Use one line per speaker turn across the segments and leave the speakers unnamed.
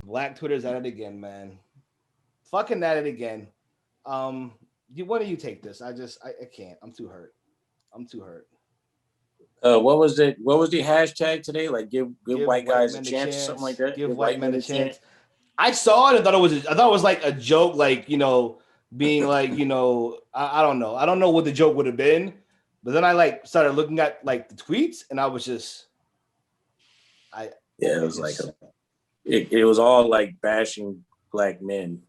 Black Twitter's at it again, man. Fucking at it again. Why don't you take this? I can't. I'm too hurt. I'm too hurt.
What was it? What was the hashtag today? Like give
Give
white
white
guys a
men a
chance or something like
chance.
that.
Give
Give
white
white
men
men
a
a chance.
chance. I saw it. I thought it was like a joke, like being like I don't know. I don't know what the joke would have been, but then I like started looking at like the tweets, and I was just I
Yeah, it
it
was like
just
it was all like bashing black men.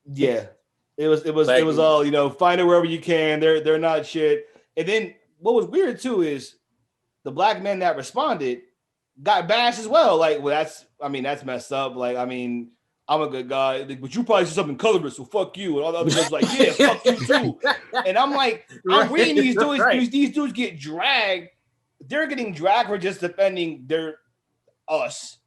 yeah. It was
Black
all find it wherever you can. They're not shit. And then what was weird too is the black men that responded got bashed as well. Like, well, that's messed up. Like, I'm a good guy, like, but you probably said something colorist, so fuck you. And all the other guys like, yeah, fuck you too. And I'm like, I'm reading these dudes.
Right.
These dudes get dragged. They're getting dragged for just defending us.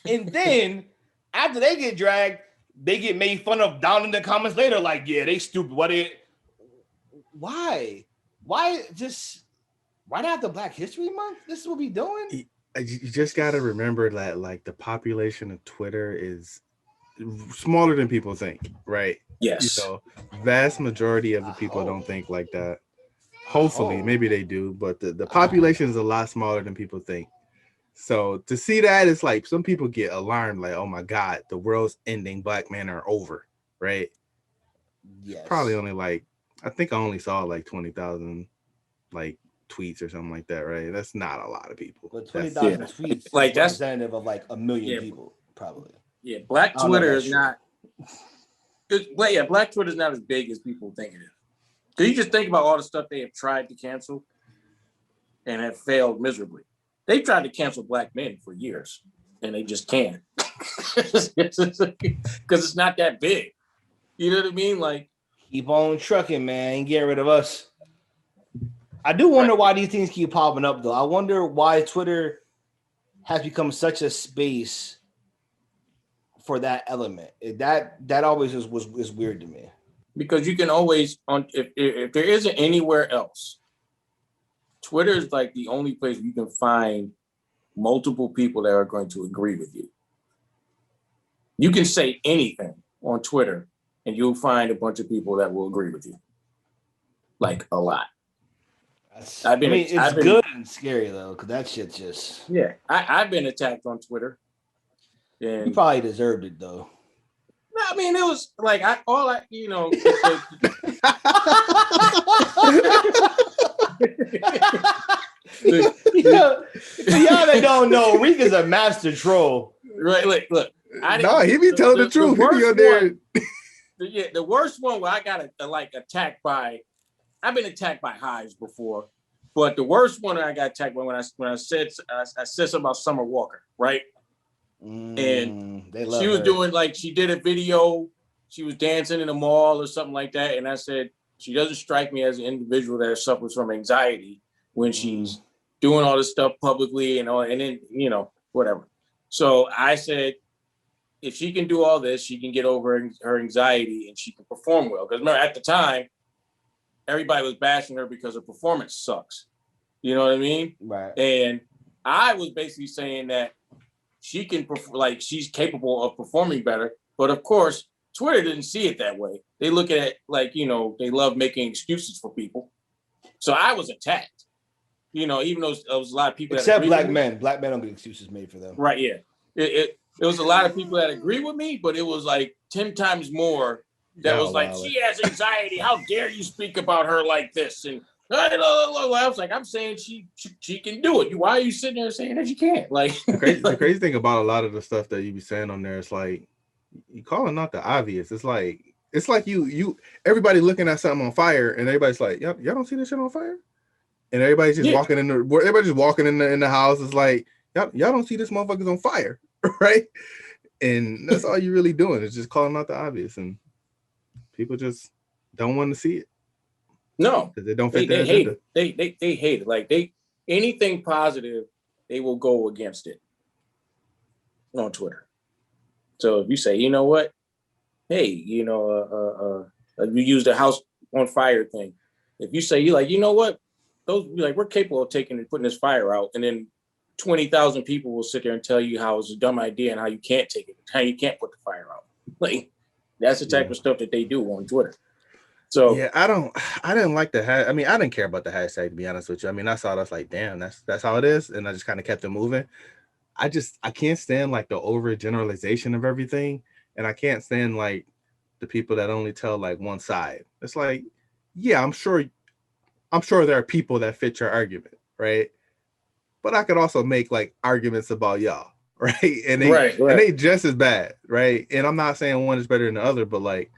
And then after they get dragged, they get made fun of down in the comments later. Like, yeah, they stupid. Why? Why just right after Black History Month? This is what we doing?
You just got to remember that like the population of Twitter is smaller than people think, right?
Yes.
Vast majority of the people don't think like that. Hopefully, maybe they do, but the population is a lot smaller than people think. So to see that, it's like some people get alarmed, like, oh my God, the world's ending, black men are over, right?
Yes.
Probably only like, I think I only saw like 20,000 like tweets or something like that, right? That's not a lot of people.
But 20,000 tweets like that's representative of like a million people, probably.
Yeah, Black Twitter is not. Black Twitter is not as big as people think it is. Because you just think about all the stuff they have tried to cancel and have failed miserably. They've tried to cancel black men for years, and they just can't. Because it's not that big. You know what I mean? Like,
keep on trucking, man. Ain't getting rid of us. I do wonder why these things keep popping up, though. I wonder why Twitter has become such a space for that element. That always was weird to me.
Because you can always if there isn't anywhere else, Twitter is like the only place you can find multiple people that are going to agree with you. You can say anything on Twitter and you'll find a bunch of people that will agree with you. Like a lot.
It's good and scary though, because that shit just
I've been attacked on Twitter. And
you probably deserved it though.
I mean, it was like
y'all that don't know, Reek is a master troll.
Right, look.
He be telling the truth. He be on there.
The worst one where I got attacked by. I've been attacked by hives before, but the worst one I got attacked by when I said something about Summer Walker, right? And she was doing she did a video. She was dancing in a mall or something like that, and I said she doesn't strike me as an individual that suffers from anxiety when she's doing all this stuff publicly and then whatever. So I said, if she can do all this, she can get over her anxiety and she can perform well. Because remember, at the time, everybody was bashing her because her performance sucks. You know what I mean?
Right.
And I was basically saying that she can she's capable of performing better. But of course, Twitter didn't see it that way. They look at it like, they love making excuses for people. So I was attacked. Even though there was a lot of people
except black men. Black men don't get excuses made for them.
Right, yeah. It was a lot of people that agree with me, but it was like 10 times more that was like, she has anxiety. How dare you speak about her like this? And I was like, I'm saying she can do it. Why are you sitting there saying that she can't? Like
the crazy thing about a lot of the stuff that you be saying on there, it's like you calling out the obvious. It's like you everybody looking at something on fire and everybody's like, y'all don't see this shit on fire? And everybody's just walking in the house. It's like, y'all don't see this motherfucker's on fire, right? And that's all you're really doing is just calling out the obvious, and people just don't want to see it.
No,
because they don't fit
their
agenda.
They hate it. Like anything positive, they will go against it on Twitter. So if you say, you know what, hey, you use the house on fire thing. If you say you know what, those we're capable of putting this fire out, and then 20,000 people will sit there and tell you how it's a dumb idea and how you can't take it, how you can't put the fire out. Like that's the type of stuff that they do on Twitter. So
yeah, I didn't like the I mean, I didn't care about the hashtag, to be honest with you. I mean, I saw that's like, damn, that's how it is, and I just kind of kept it moving. I can't stand like the overgeneralization of everything, and I can't stand like the people that only tell like one side. It's like, yeah, I'm sure there are people that fit your argument, right? But I could also make like arguments about y'all, right? And they just as bad, right? And I'm not saying one is better than the other, but like,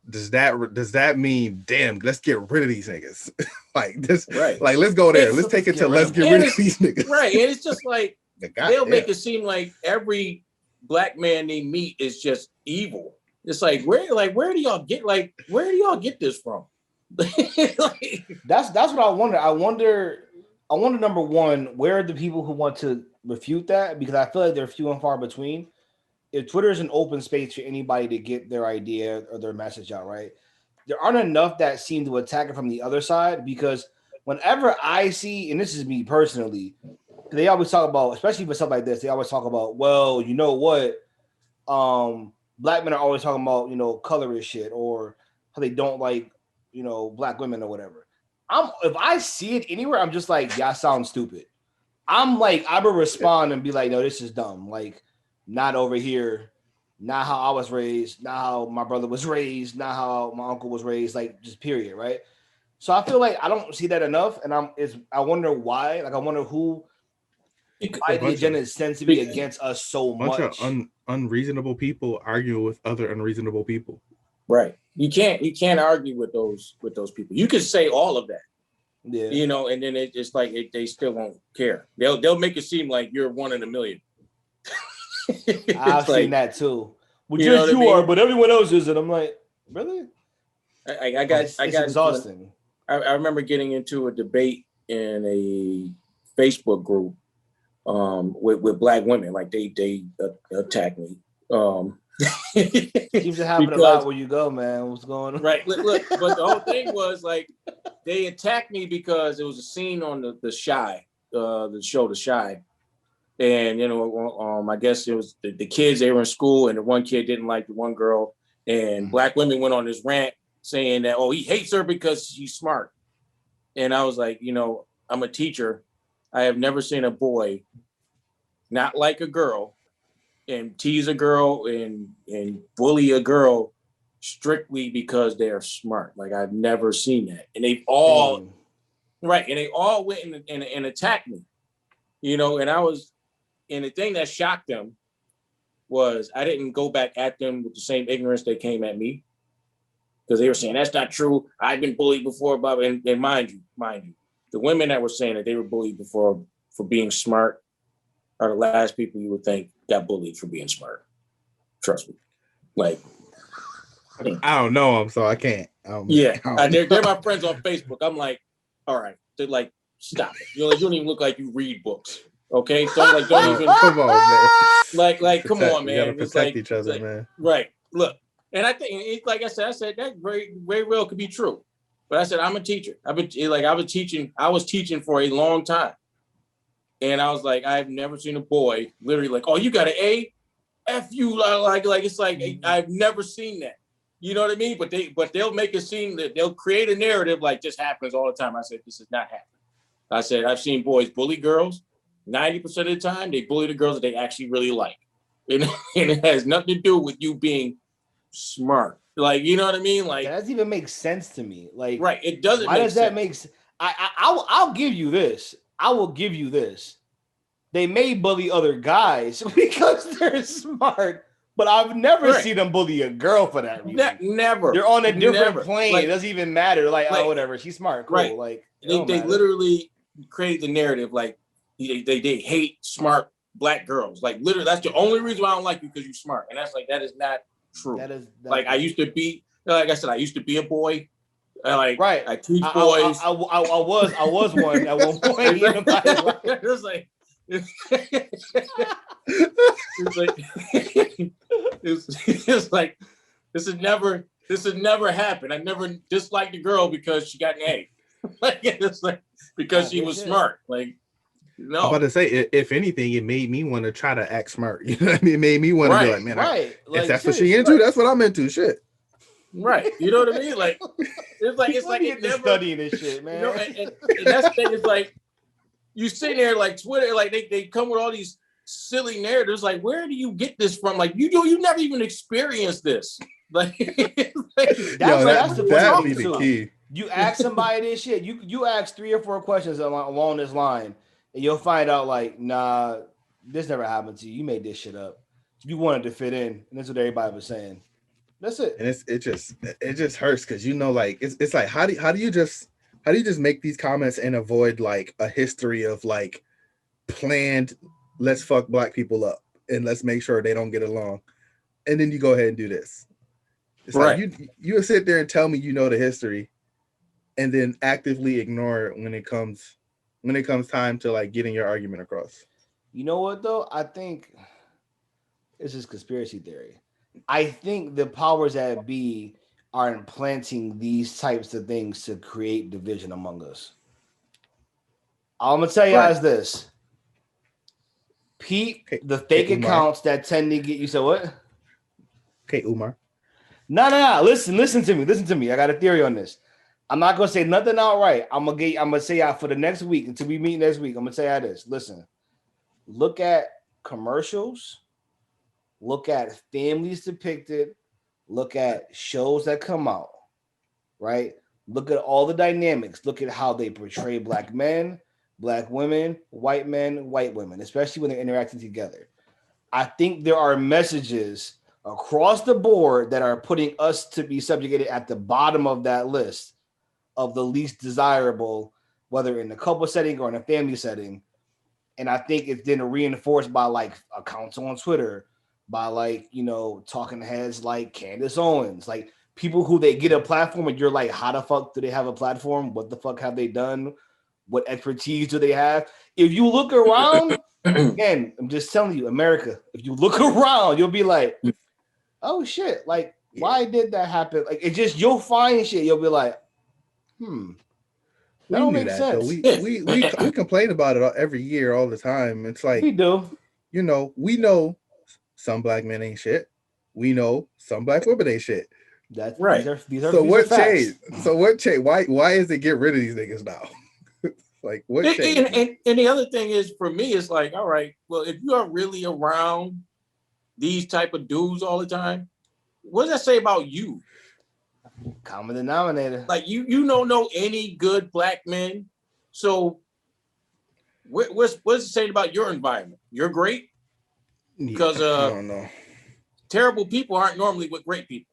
does that mean, damn, let's get rid of these niggas? Like this,
right?
Like let's go there. Let's take it to let's get rid of these niggas,
right? And it's just like they'll make it seem like every black man they meet is just evil. It's like where do y'all get this from?
Like, that's what I wonder. I wonder number one, where are the people who want to refute that? Because I feel like they're few and far between. If Twitter is an open space for anybody to get their idea or their message out, right? There aren't enough that seem to attack it from the other side, because whenever I see, and this is me personally, they always talk about, especially for stuff like this, they always talk about, well, you know what? Black men are always talking about, colorist shit, or how they don't like, black women or whatever. If I see it anywhere, I'm just like, y'all sound stupid. I'm like, I would respond and be like, no, this is dumb. Like, not over here, not how I was raised, not how my brother was raised, not how my uncle was raised, like just period, right? So I feel like I don't see that enough, and I wonder why. Like I wonder why the agenda tends to be against us so much.
Bunch of unreasonable people argue with other unreasonable people.
Right. You can't argue with those people. You could say all of that.
Yeah.
And then it's like they still won't care. They'll make it seem like you're one in a million.
I've seen that too. Well, just you are, but everyone else isn't. I'm like, really? It's exhausting.
I remember getting into a debate in a Facebook group with black women. Like they attacked me.
Seems to happen a lot where you go, man. What's going on?
Right. Look, but the whole thing was like they attacked me because it was a scene on the show The Chi. And, I guess it was the kids, they were in school, and the one kid didn't like the one girl. And black women went on this rant saying that, he hates her because she's smart. And I was like, I'm a teacher. I have never seen a boy not like a girl and tease a girl and bully a girl strictly because they're smart. Like, I've never seen that. And they've all, right, and they all went and attacked me, and I was, and the thing that shocked them was I didn't go back at them with the same ignorance they came at me, because they were saying, that's not true. I've been bullied before, Bob. And mind you, the women that were saying that they were bullied before for being smart are the last people you would think got bullied for being smart. Trust me. Like,
I don't know them, so I can't.
They're my friends on Facebook. I'm like, all right. They're like, stop it. You don't even look like you read books. Okay, don't even
come on, man.
Like, come on, man.
We gotta protect each other, man.
Right. Look, and I think, like I said that very, very well could be true. But I said I'm a teacher. I was teaching for a long time, and I was like, I've never seen a boy literally like, oh, you got an A, F you, like it's like I've never seen that. You know what I mean? But they'll make it seem that they'll create a narrative like this happens all the time. I said this is not happening. I said I've seen boys bully girls. 90% of the time, they bully the girls that they actually really like. And it has nothing to do with you being smart. Like, you know what I mean? Like,
that doesn't even make sense to me. Like,
right. It doesn't
why
make
does
sense.
That make sense? I'll give you this. I will give you this. They may bully other guys because they're smart, but I've never seen them bully a girl for that reason.
Never.
They're on a different plane.
Like,
it doesn't even matter. Like, oh, whatever. She's smart. Cool.
Right.
Like,
they literally created the narrative like, they hate smart black girls. Like, literally, that's the only reason why I don't like you, because you're smart. And that is not true. I used to be, like I said, I used to be a boy. I teach boys.
I was one at one point.
It's like, it's like this has never happened. I never disliked a girl because she got an A. Like, it's like because she was smart. Like,
I'm
No,
about to say, if anything, it made me want to try to act smart. You know what I mean? It made me want to be
Right,
like, man,
Right.
if
Like
that's what she
seriously.
into, that's what I'm into. Shit.
right. You know what I mean? Like it's
Let
like
me
it
get to
never,
studying this shit,
you know.
man.
And that's the thing. It's like you sit there like Twitter, like they come with all these silly narratives. Like, where do you get this from? Like, you never even experienced this. Like,
That's
Yo,
like
like
that's
what
the
are you
funny
that
thing
be
talking
the
too.
about?
key.
You ask somebody this shit. You ask 3 or 4 questions along this line, and you'll find out like, nah, this never happened to you. You made this shit up. You wanted to fit in, and that's what everybody was saying. That's it.
And it just hurts because like it's like how do you just make these comments and avoid like a history of like planned let's fuck black people up and let's make sure they don't get along, and then you go ahead and do this. It's like
Right.
you sit there and tell me you know the history, and then actively ignore it when it comes time to like getting your argument across.
You know what though? I think this is conspiracy theory. I think the powers that be are implanting these types of things to create division among us. I'm gonna tell you
Right.
guys this. Pete,
Okay,
the fake
okay, Umar.
accounts that tend to get you said what?
Okay, Umar.
No. Listen to me. I got a theory on this. I'm not gonna say nothing outright. I'm gonna say out for the next week until we meet next week. I'm gonna say out this. Listen, look at commercials, look at families depicted, look at shows that come out, right? Look at all the dynamics. Look at how they portray black men, black women, white women, especially when they're interacting together. I think there are messages across the board that are putting us to be subjugated at the bottom of that list of the least desirable, whether in the couple setting or in a family setting. And I think it's then reinforced by like accounts on Twitter, by like, talking heads like Candace Owens, like people who they get a platform and you're like, how the fuck do they have a platform? What the fuck have they done? What expertise do they have? If you look around, again, I'm just telling you, America, if you look around, you'll be like, oh shit, like, why did that happen? Like, it just, you'll find shit, you'll be like, that
We
don't
knew
make
that though.
sense.
We complain about it every year, all the time. It's like
We do.
we know some black men ain't shit. We know some black women ain't shit.
That's
Right.
these are
So what
facts.
changed? So what changed? Why is it get rid of these niggas now? Like what changed?
And the other thing is for me, it's like, all right, well, if you are really around these type of dudes all the time, what does that say about you?
Common denominator.
Like you don't know any good black men. So what's it saying about your environment? You're great? Because
I don't know.
terrible people aren't normally with great people.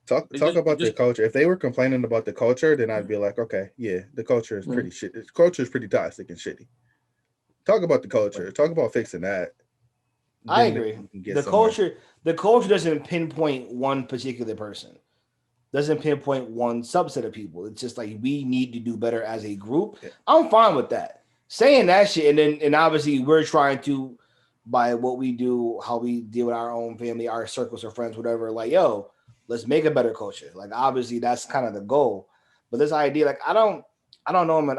Talk about the culture. If they were complaining about the culture, then I'd be like, okay, yeah, the culture is pretty shit. The culture is pretty toxic and shitty. Talk about the culture. Talk about fixing that.
I agree. The culture doesn't pinpoint one particular person. Doesn't pinpoint one subset of people. It's just like we need to do better as a group. Yeah. I'm fine with that. Saying that shit, and obviously we're trying to, by what we do, how we deal with our own family, our circles of friends, whatever. Like, yo, let's make a better culture. Like, obviously that's kind of the goal. But this idea, like, I don't know, man.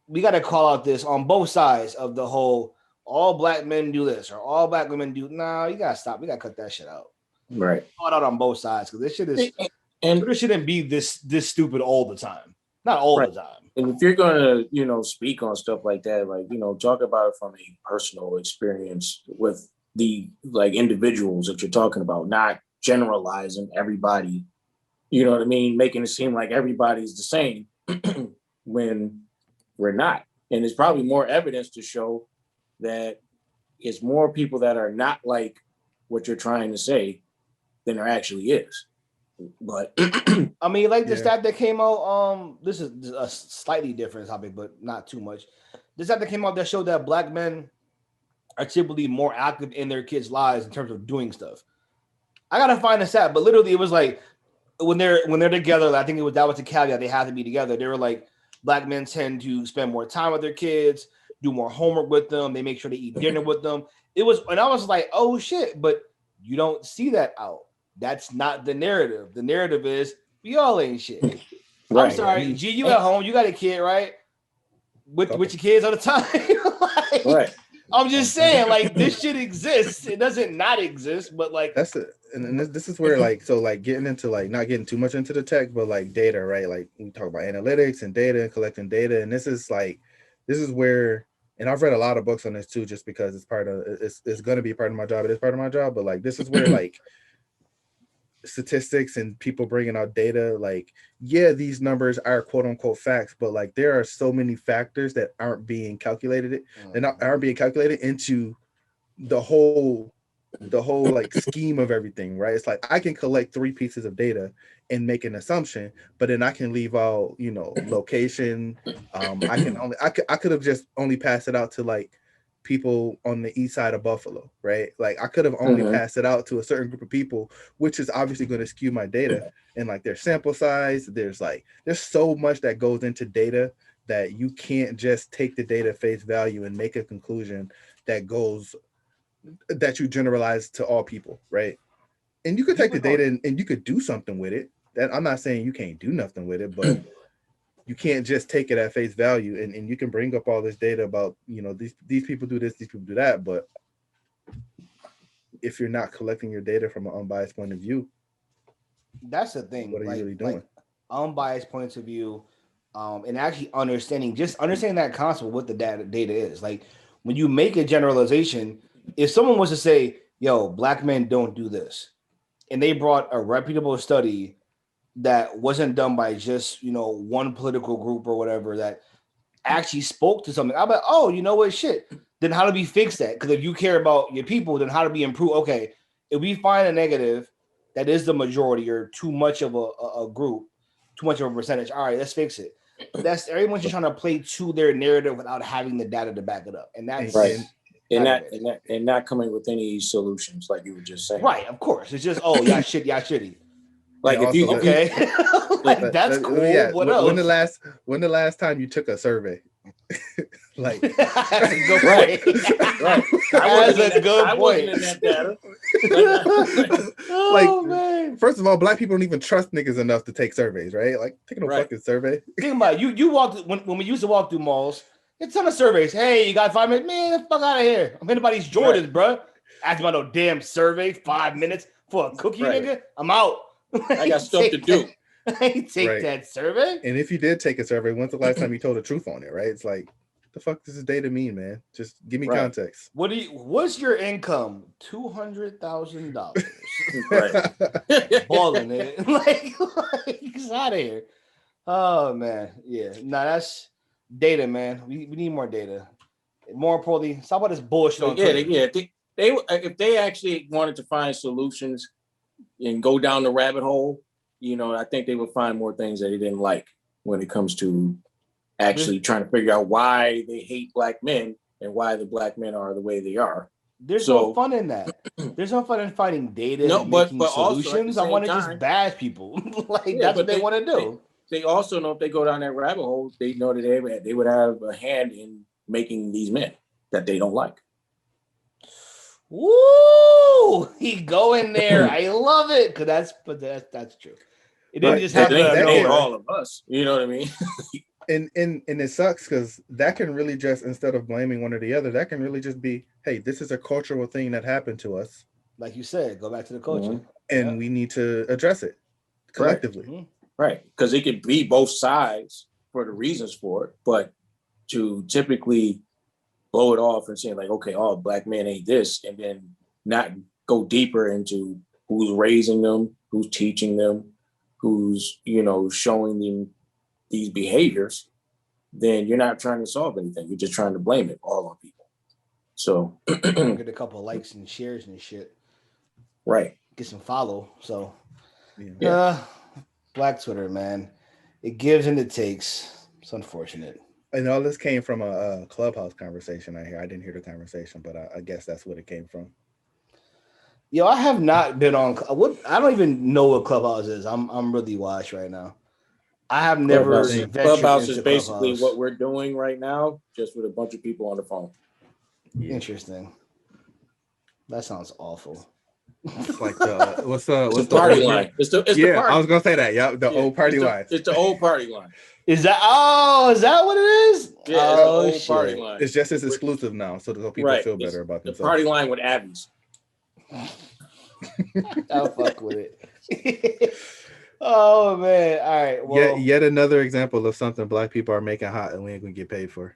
We got to call out this on both sides of the whole. All black men do this or all black women do. Nah, you gotta stop. We gotta cut that shit out.
Right.
Call it out on both sides because this shit is. And Twitter shouldn't be this stupid all the time. Not all the time.
And if you're gonna, speak on stuff like that, like, talk about it from a personal experience with the like individuals that you're talking about, not generalizing everybody. You know what I mean? Making it seem like everybody's the same when we're not. And there's probably more evidence to show that it's more people that are not like what you're trying to say than there actually is. But
I mean, like the stat that came out, this is a slightly different topic, but not too much. The stat that came out that showed that black men are typically more active in their kids' lives in terms of doing stuff. I gotta find the stat, but literally it was like when they're together, I think that was the caveat, they have to be together. They were like, black men tend to spend more time with their kids, do more homework with them, they make sure they eat dinner with them. And I was like, oh shit, but you don't see that out. That's not the narrative. The narrative is we all ain't shit. Right. I'm sorry, G, you at home, you got a kid, right? with your kids all the time. Like,
Right.
I'm just saying, like, this shit exists. It doesn't not exist, but like
That's it. And this is where like so like getting into like not getting too much into the tech, but like data, right? Like we talk about analytics and data and collecting data, and this is where, and I've read a lot of books on this too, just because it's going to be part of my job. It is part of my job, but like this is where like statistics and people bringing out data, like, yeah, these numbers are quote unquote facts, but like there are so many factors that aren't being calculated. Aren't being calculated into the whole like scheme of everything, right? It's like I can collect 3 pieces of data and make an assumption, but then I can leave out, location. I could have just only passed it out to like people on the east side of Buffalo, right? Like I could have only passed it out to a certain group of people, which is obviously going to skew my data. And like their sample size, there's so much that goes into data that you can't just take the data face value and make a conclusion that you generalize to all people, right? And you could take the data and you could do something with it. That I'm not saying you can't do nothing with it, but you can't just take it at face value, and you can bring up all this data about, these people do this, these people do that, but if you're not collecting your data from an unbiased point of view,
that's the thing.
What are you really doing?
Like, unbiased points of view, and actually understanding that concept of what the data is. Like when you make a generalization, if someone was to say, yo, black men don't do this, and they brought a reputable study that wasn't done by just, one political group or whatever that actually spoke to something, I'm like, oh, you know what, shit. Then how do we fix that? Because if you care about your people, then how do we improve? Okay, if we find a negative that is the majority or too much of a group, too much of a percentage, all right, let's fix it. But that's everyone's just trying to play to their narrative without having the data to back it up. And that's
right. And not coming with any solutions, like you were just saying.
Right, of course. It's just, oh, y'all shitty.
Like if you
okay, like that's cool.
Yeah.
What else?
When the last time you took a survey? Like
that's a good point.
Right. I wasn't in that data.
Oh, man.
First of all, black people don't even trust niggas enough to take surveys, right? Like taking a fucking survey.
Think about it. You walked when we used to walk through malls. It's a ton of surveys. Hey, you got 5 minutes? Man, get the fuck out of here. I'm anybody's Jordans, bro. Asking about no damn survey. 5 minutes for a cookie, nigga. I'm out.
I got stuff to do.
I ain't take that survey.
And if you did take a survey, when's the last time you told the truth on it, right? It's like, what the fuck does this data mean, man? Just give me context.
What's your income? $200,000. Right. Balling it. Like it's out of here. Oh man. Yeah. No, that's data, man. We need more data. More importantly, stop about this bullshit on Twitter.
If they actually wanted to find solutions and go down the rabbit hole, I think they would find more things that they didn't like when it comes to actually trying to figure out why they hate black men and why the black men are the way they are.
There's no fun in that. There's no fun in finding data and making solutions. I want to just bash people. That's what they want to do.
They also know if they go down that rabbit hole, they know that they would have a hand in making these men that they don't like.
Woo! He going there. I love it because that's true. It didn't just happen
to all of us. You know what I mean?
And it sucks because that can really just, instead of blaming one or the other, that can really just be, hey, this is a cultural thing that happened to us.
Like you said, go back to the culture.
And we need to address it collectively.
Right. Because it could be both sides for the reasons for it, but to typically blow it off and saying like, okay, all black men ain't this, and then not go deeper into who's raising them, who's teaching them, who's, showing them these behaviors, then you're not trying to solve anything. You're just trying to blame it all on people. So
get a couple of likes and shares and shit.
Right.
Get some follow. So Black Twitter, man. It gives and it takes. It's unfortunate.
And all this came from a Clubhouse conversation I hear. I didn't hear the conversation, but I guess that's what it came from.
Yo, I have not been on. I don't even know what Clubhouse is. I'm really washed right now. I have never.
Clubhouse is basically what we're doing right now, just with a bunch of people on the phone.
Yeah. Interesting. That sounds awful.
It's like what's the
party line? It's the party.
I was gonna say that. Yeah, old party line.
It's the old party line.
Is that what it is?
Yeah, it's the
Oh,
old party
shit.
line.
It's just as exclusive now, so that people
Right.
feel
It's
better about
the
themselves.
party line with Abby's.
I'll fuck with it. Oh man! All right. Well,
Yet another example of something black people are making hot and we ain't gonna get paid for.